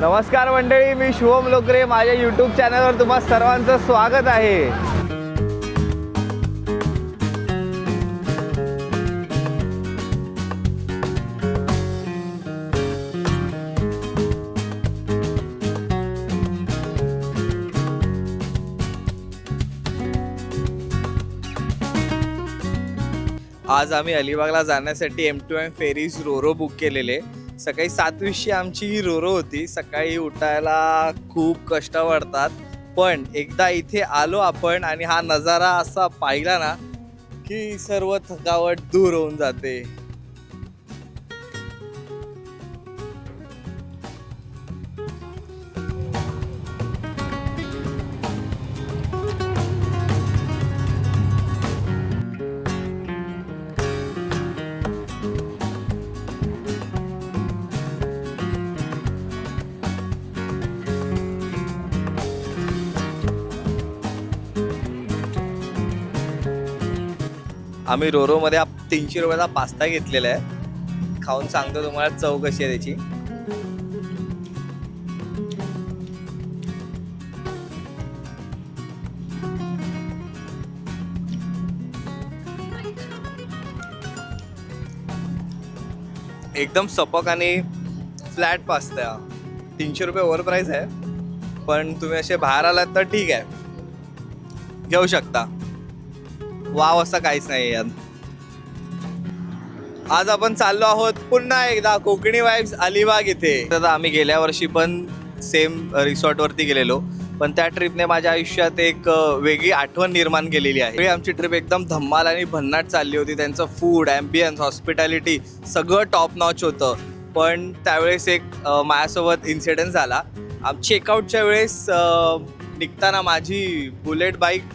नमस्कार मंडळी, मी शुभम लोकरे. माझ्या यूट्यूब चॅनलवर तुम्हा सर्वांचं स्वागत आहे. आज आम्ही अलिबागला जाण्यासाठी M2M फेरीज रोरो बुक केलेले. सकाळी 7:20 आमची ही रोरो होती. सकाळी उठायला खूप कष्ट पडतात, पण एकदा इथे आलो आपण आणि हा नजारा असा पाहिला ना की सर्व थकावट दूर होऊन जाते. आम्ही रोरोमध्ये 300 रुपयाचा पास्ता घेतलेला आहे. खाऊन सांगतो तुम्हाला चव कशी आहे त्याची. एकदम सपक आणि फ्लॅट पास्ता. 300 रुपये ओव्हर प्राइस आहे, पण तुम्ही असे बाहेर आलात तर ठीक आहे, घेऊ शकता. वाव असं काहीच नाही यात. आज आपण चाललो आहोत पुन्हा एकदा कोकणी वाईब्स अलिबाग इथे. तर आम्ही गेल्या वर्षी पण सेम रिसॉर्टवरती गेलेलो, पण त्या ट्रिपने माझ्या आयुष्यात एक वेगळी आठवण निर्माण केलेली आहे. आमची ट्रिप एकदम धम्माल आणि भन्नाट चालली होती. त्यांचं फूड, ॲम्बियन्स, हॉस्पिटॅलिटी सगळं टॉप नॉच होतं. पण त्यावेळेस एक माझ्यासोबत इन्सिडेंट झाला. चेकआउटच्या वेळेस निघताना माझी बुलेट बाईक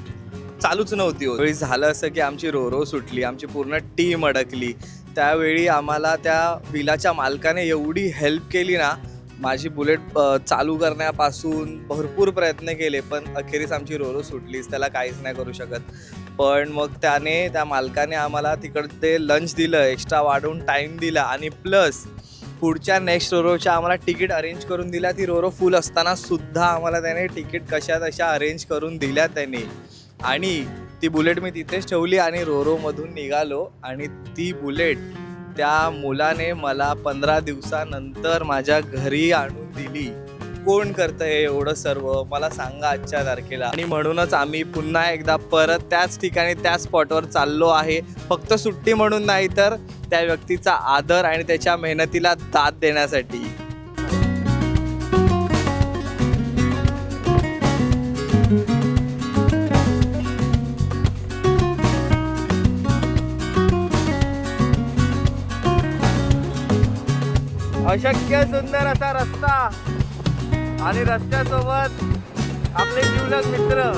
चालूच नव्हती. वेळी झालं असं की आमची रोरो सुटली, आमची पूर्ण टीम अडकली. त्यावेळी आम्हाला त्या विलाच्या मालकाने एवढी हेल्प केली ना. माझी बुलेट चालू करण्यापासून भरपूर प्रयत्न केले, पण अखेरीस आमची रोरो सुटलीच. त्याला काहीच नाही करू शकत. पण मग त्या मालकाने आम्हाला तिकडे लंच दिलं, एक्स्ट्रा वाढवून टाईम दिला आणि प्लस पुढच्या नेक्स्ट रोरोच्या आम्हाला तिकीट अरेंज करून दिल्या. ती रोरो फुल असताना सुद्धा आम्हाला त्याने तिकीट कशा तशा अरेंज करून दिल्या त्याने. आणि ती बुलेट मी तिथेच ठेवली आणि रोरोमधून निघालो. आणि ती बुलेट त्या मुलाने मला 15 दिवसानंतर माझ्या घरी आणून दिली. कोण करतं हे एवढं सर्व मला सांगा आजच्या तारखेला. आणि म्हणूनच आम्ही पुन्हा एकदा परत त्याच ठिकाणी त्याच स्पॉटवर चाललो आहे. फक्त सुट्टी म्हणून नाही, तर त्या व्यक्तीचा आदर आणि त्याच्या मेहनतीला दाद देण्यासाठी. अशक्य सुंदर असा रस्ता आणि रस्त्यासोबत आपले जीवलग मित्र.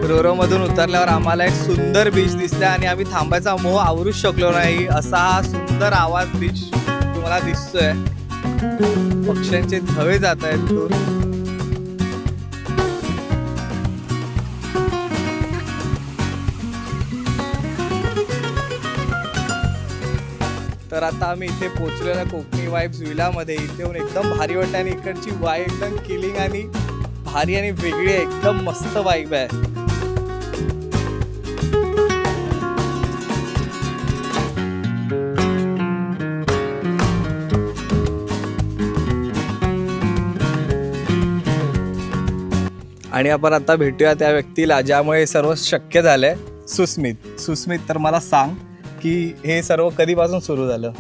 रोरोमधून उतरल्यावर आम्हाला एक सुंदर बीच दिसला आणि आम्ही थांबायचा मोह आवरूच शकलो नाही. असा हा सुंदर आवाज बीच तुम्हाला दिसतोय. पक्ष्यांचे थवे जात आहेत दूर. तर आता आम्ही इथे पोहोचलेलो कोकणी वाईब्स विलामध्ये. इथे येऊन एकदम भारी वाटतं आणि इकडची वाईब एकदम किलिंग आणि भारी आणि वेगळी आहे. एकदम मस्त वाईब आहे. आणि आपण आता भेटूया त्या व्यक्तीला ज्यामुळे सर्व शक्य झालंय. सुस्मित, तर मला सांग की हे सर्व कधीपासून सुरू झालं?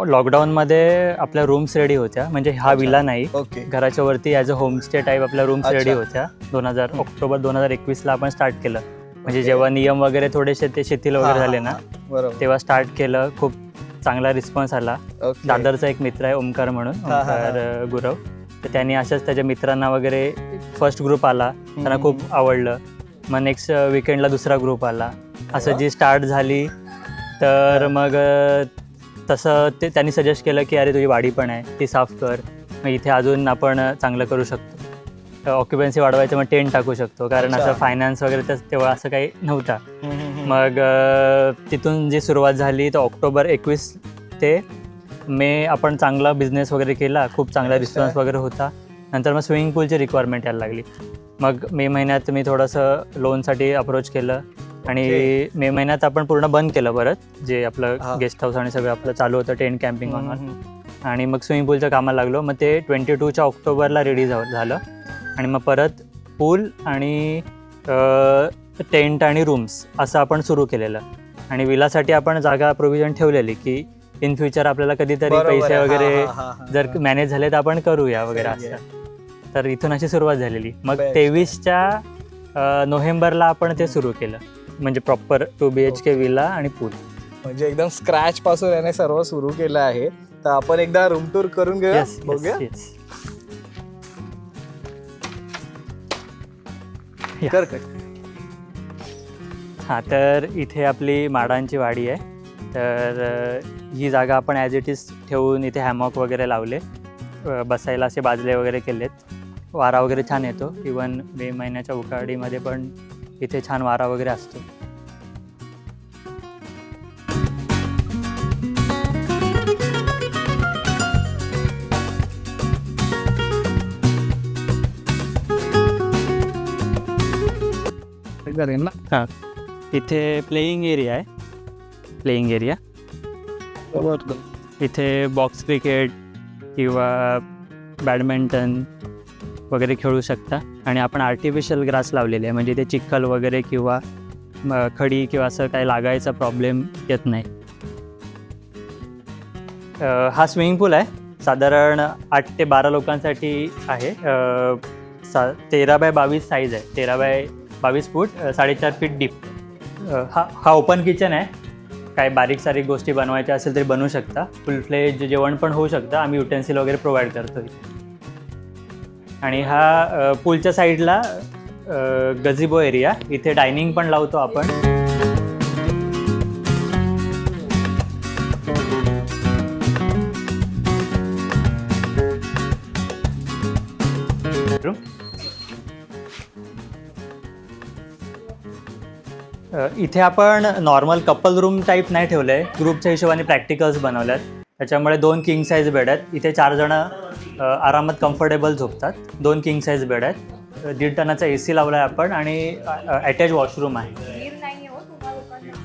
लॉकडाऊनमध्ये आपल्या रूम्स रेडी होत्या. म्हणजे हा विला नाही, ओके, घराच्या वरती ॲज अ होमस्टे टाईप आपल्या रूम्स अच्छा. रेडी होत्या. ऑक्टोबर 2021ला आपण स्टार्ट केलं. म्हणजे जेव्हा नियम वगैरे थोडेसे ते शिथिल वगैरे झाले ना, बरोबर, तेव्हा स्टार्ट केलं. खूप चांगला रिस्पॉन्स आला. ओके. दादरचा एक मित्र आहे ओमकार म्हणून, ओमकार गुरव. तर त्यांनी अशाच त्याच्या मित्रांना वगैरे फर्स्ट ग्रुप आला, त्यांना खूप आवडलं. मग नेक्स्ट विकेंडला दुसरा ग्रुप आला. असं जी स्टार्ट झाली तर मग तसं ते त्यांनी सजेस्ट केलं की अरे तुझी वाडी पण आहे ती साफ कर, मग इथे अजून आपण चांगलं करू शकतो, ऑक्युपन्सी वाढवायचं मग टेंट टाकू शकतो, कारण अच्छा. असं फायनान्स वगैरे तेव्हा असं काही नव्हता. मग तिथून जी सुरुवात झाली तर ऑक्टोबर 21 ते मे आपण चांगला बिझनेस वगैरे केला, खूप चांगला रिस्पॉन्स वगैरे होता. नंतर मग स्विमिंग पूलची रिक्वायरमेंट यायला लागली. मग मे महिन्यात मी थोडंसं लोनसाठी अप्रोच केलं आणि मे महिन्यात आपण पूर्ण बंद केलं परत, जे आपलं गेस्ट हाऊस आणि सगळं आपलं चालू होतं टेंट कॅम्पिंग म्हणून, आणि मग स्विमिंग पूलच्या कामाला लागलो. मग ते 22च्या ऑक्टोबरला रेडी झालं आणि मग परत पूल आणि टेंट आणि रूम्स असं आपण सुरू केलेलं. आणि विलासाठी आपण जागा प्रोव्हिजन ठेवलेली की इन फ्युचर आपल्याला कधीतरी पैसे वगैरे जर मॅनेज झाले तर आपण करूया वगैरे असं. तर इथून अशी सुरुवात झालेली. मग 23च्या नोव्हेंबरला आपण ते सुरू केलं, म्हणजे प्रॉपर 2 BHK विला आणि पूल. म्हणजे एकदम स्क्रॅच पासून याने सर्व सुरू केलं आहे. तर आपण एकदा रूम टूर करून घेऊया, बघूया. हां, तर इथे आपली माडांची वाडी आहे. तर ही जागा आपण ॲज इट इज ठेवून इथे हॅमॉक वगैरे लावले, बसायला असे बाजले वगैरे केलेत. वारा वगैरे छान येतो. इवन मे महिन्याच्या उकाडीमध्ये पण इथे छान वारा वगैरे असतो. हां, इथे प्लेईंग एरिया आहे. प्लेईंग एरिया इथे बॉक्स क्रिकेट किंवा बॅडमिंटन वगैरे खेळू शकता. आणि आपण आर्टिफिशियल ग्रास लावलेले आहे, म्हणजे ते चिखल वगैरे किंवा खडी किंवा असं काही लागायचा प्रॉब्लेम येत नाही. हा स्विमिंग पूल आहे, साधारण 8 ते 12 लोकांसाठी आहे. 13x22 साईज आहे, 13x22 फूट, 4.5 फीट डीप. हा ओपन किचन आहे. काय बारीक सारीक गोष्टी बनवायच्या असेल तरी बनवू शकता. फुल फ्लेज जेवण पण होऊ शकतं. आम्ही युटेन्सिल वगैरे प्रोव्हाइड करतो. आणि हा पूलच्या साईडला गझिबो एरिया, इथे डायनिंग पण लावतो आपण. इथे आपण नॉर्मल कपल रूम टाईप नाही ठेवलं आहे, ग्रुपच्या हिशोबाने प्रॅक्टिकल्स बनवले आहेत. त्याच्यामुळे 2 किंग साईज बेड आहेत. इथे 4 जण आरामात कम्फर्टेबल झोपतात. 2 किंग साईज बेड आहेत. 1.5 टनाचा AC लावला आहे आपण आणि अटॅच वॉशरूम आहे.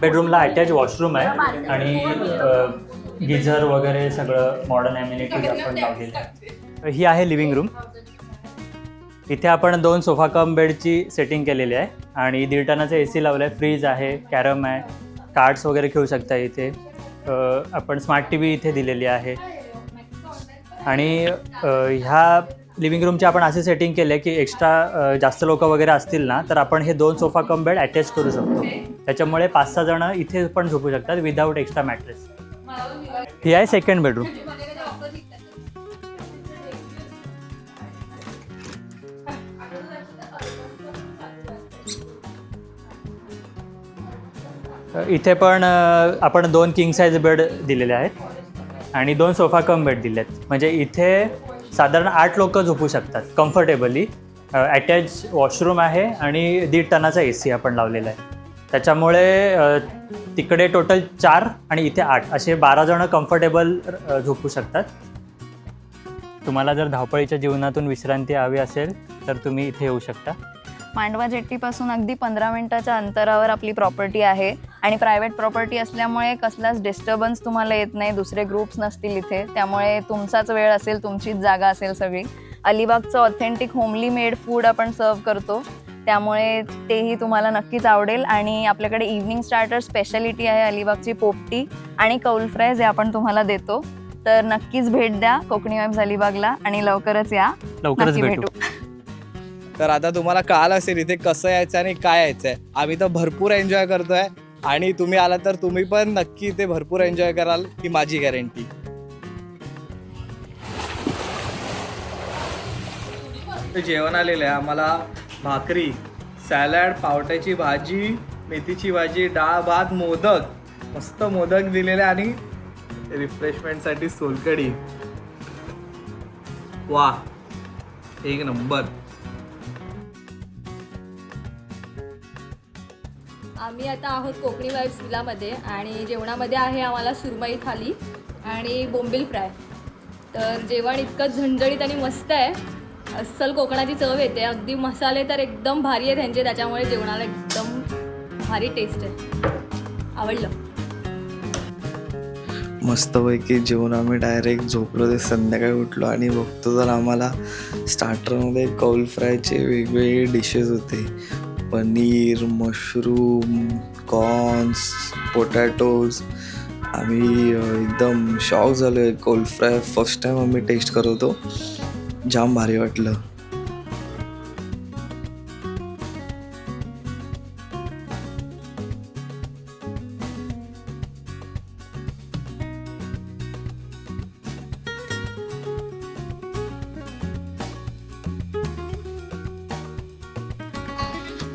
बेडरूमला अटॅच वॉशरूम आहे आणि गिझर वगैरे सगळं मॉडर्न ॲम्युनिटीज आपण लावलेलं आहे. ही आहे लिव्हिंग रूम. इथे आपण 2 सोफा कम बेडची सेटिंग केलेली आहे आणि 1.5 टनाचा AC लावला आहे. फ्रीज आहे, कॅरम आहे, कार्ड्स वगैरे खेळू शकता इथे. आपण स्मार्ट TV इथे दिलेली आहे. आणि ह्या लिव्हिंग रूमची आपण असे सेटिंग केले की एक्स्ट्रा जास्त लोक वगैरे असतील ना तर आपण हे 2 सोफा कम बेड अटॅच करू शकतो. त्याच्यामुळे 5-6 जण इथे पण झोपू शकतात विदाऊट एक्स्ट्रा मॅट्रेस. ही आहे सेकंड बेडरूम. इथे पण आपण 2 किंग साईज बेड दिलेले आहेत आणि 2 सोफा कम बेड दिले आहेत. म्हणजे इथे साधारण 8 लोक झोपू शकतात कम्फर्टेबली. अटॅच वॉशरूम आहे आणि 1.5 टनाचा AC आपण लावलेला आहे. त्याच्यामुळे तिकडे टोटल 4 आणि इथे 8 असे 12 जण कम्फर्टेबल झोपू शकतात. तुम्हाला जर धावपळीच्या जीवनातून विश्रांती हवी असेल तर तुम्ही इथे येऊ शकता. मांडवा जेट्टीपासून अगदी 15 मिनिटाच्या अंतरावर आपली प्रॉपर्टी आहे आणि प्रायव्हेट प्रॉपर्टी असल्यामुळे कसलाच डिस्टर्बन्स तुम्हाला येत नाही. दुसरे ग्रुप्स नसतील इथे, त्यामुळे तुमचाच वेळ असेल, तुमचीच जागा असेल सगळी. अलिबागचं ऑथेंटिक होमली मेड फूड आपण सर्व करतो, त्यामुळे तेही तुम्हाला नक्कीच आवडेल. आणि आपल्याकडे इव्हनिंग स्टार्टर स्पेशालिटी आहे अलिबागची पोपटी आणि कौल फ्राय जे आपण तुम्हाला देतो. तर नक्कीच भेट द्या कोकणी वाइब्स अलिबागला आणि लवकरच या. लवकरच नक्की भेटू. तर आता तुम्हाला कळालं असेल इथे कसं यायचं आणि काय यायचंय. आम्ही तर भरपूर एन्जॉय करतोय आणि तुम्ही आला तर तुम्ही पण नक्की इथे भरपूर एन्जॉय कराल, ही माझी गॅरंटी. जेवण आलेलं आहे आम्हाला. भाकरी, सॅलड, पावट्याची भाजी मेथीची भाजी, डाळ भात, मोदक, मस्त मोदक दिलेले आणि रिफ्रेशमेंटसाठी सोलकढी. वा, एक नंबर. आम्ही आता आहोत कोकणी वाईब्स विलामध्ये आणि जेवणामध्ये आहे आम्हाला सुरमई थाली आणि बोंबील फ्राय. तर जेवण इतकं झणझणीत आणि मस्त आहे. अस्सल कोकणाची चव येते. अगदी मसाले तर एकदम भारी आहे त्यांचे, त्याच्यामुळे जेवणाला एकदम भारी टेस्ट आहे. आवडलं. मस्तपैकी जेवण आम्ही डायरेक्ट झोपलो, ते संध्याकाळी उठलो आणि बघतो तर आम्हाला स्टार्टरमध्ये कौल फ्रायचे वेगवेगळे डिशेस होते. Paneer, mushroom, corns, potatoes. आम्ही एकदम शॉक झालो आहे. कौल फ्राय फर्स्ट टाईम आम्ही टेस्ट करत होतो. जाम भारी वाटलं.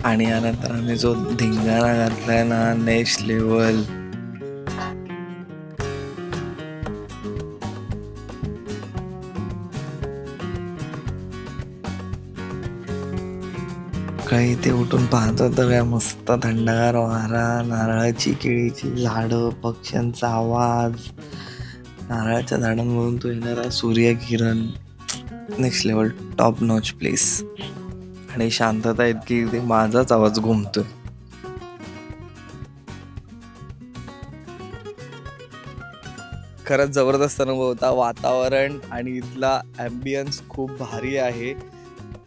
आणि यानंतर आम्ही जो धिंगाणा घातलाय ना, नेक्स्ट लेवल. काही ते उठून पाहतो तर काय मस्त थंडगार वारा, नारळाची केळीची झाडं, पक्ष्यांचा आवाज, नारळाच्या झाडांमधून तो येणारा सूर्यकिरण. Next level, top notch place. आणि शांतता इतकी ते माझाच आवाज घुमतोय. खरंच जबरदस्त अनुभव होता. वातावरण आणि इथला ॲम्बियन्स खूप भारी आहे.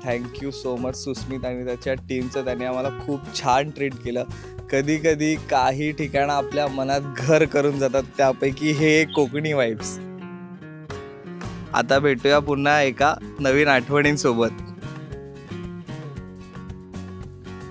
थँक्यू सो मच सुस्मित आणि त्याच्या टीमचं. त्याने आम्हाला खूप छान ट्रीट केलं. कधी कधी काही ठिकाणं आपल्या मनात घर करून जातात, त्यापैकी हे एक कोकणी वाईब्स. आता भेटूया पुन्हा एका नवीन आठवणींसोबत.